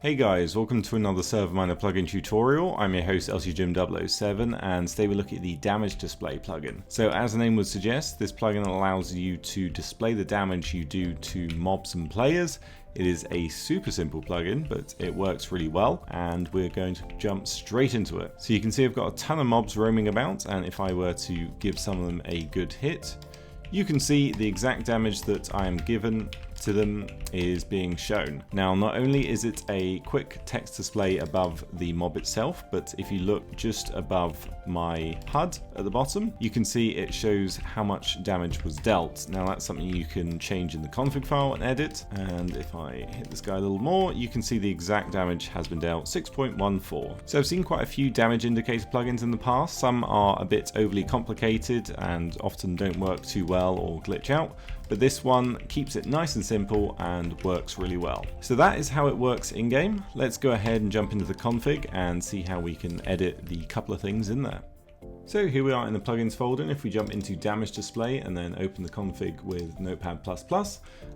Hey guys, welcome to another ServerMiner plugin tutorial. I'm your host LCJim007 and today we're looking at the damage display plugin. So as the name would suggest, this plugin allows you to display the damage you do to mobs and players. It is a super simple plugin, but it works really well and we're going to jump straight into it. So you can see I've got a ton of mobs roaming about, and if I were to give some of them a good hit, you can see the exact damage that I am given to them is being shown. Now, not only is it a quick text display above the mob itself, but if you look just above my HUD at the bottom, you can see it shows how much damage was dealt. Now, that's something you can change in the config file and edit. And if I hit this guy a little more, you can see the exact damage has been dealt, 6.14. So I've seen quite a few damage indicator plugins in the past. Some are a bit overly complicated and often don't work too well or glitch out, but this one keeps it nice and simple and works really well. So that is how it works in game. Let's go ahead and jump into the config and see how we can edit the couple of things in there. So here we are in the plugins folder, and if we jump into damage display and then open the config with Notepad++,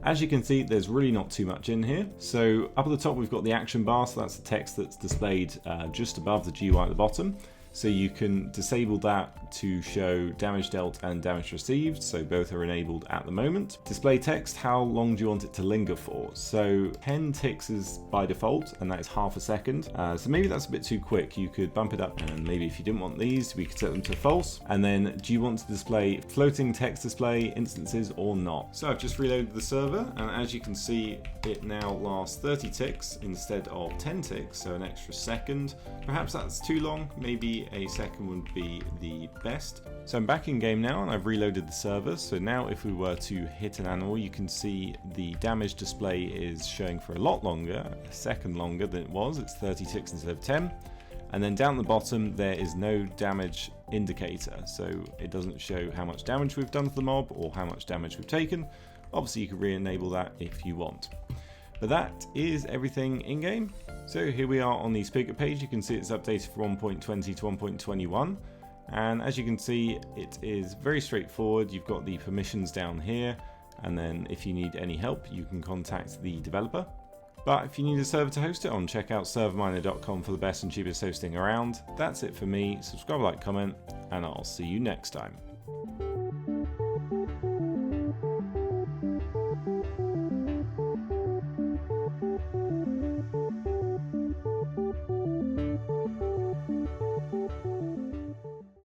as you can see there's really not too much in here. So up at the top we've got the action bar, so that's the text that's displayed just above the GUI at the bottom. So you can disable that to show damage dealt and damage received, so both are enabled at the moment. Display text, how long do you want it to linger for? So 10 ticks is by default, and that is half a second. So maybe that's a bit too quick. You could bump it up, and maybe if you didn't want these, we could set them to false. And then do you want to display floating text display instances or not? So I've just reloaded the server, and as you can see, it now lasts 30 ticks instead of 10 ticks, so an extra second. Perhaps that's too long, maybe a second would be the best. So I'm back in game now and I've reloaded the server. So now if we were to hit an animal, you can see the damage display is showing for a lot longer, a second longer than it was. It's 30 ticks instead of 10. And then down the bottom there is no damage indicator, so it doesn't show how much damage we've done to the mob or how much damage we've taken. Obviously you can re-enable that if you want. But that is everything in game. So here we are on the spigot page. You can see it's updated from 1.20 to 1.21. And as you can see, it is very straightforward. You've got the permissions down here. And then if you need any help, you can contact the developer. But if you need a server to host it on, check out ServerMiner.com for the best and cheapest hosting around. That's it for me. Subscribe, like, comment, and I'll see you next time.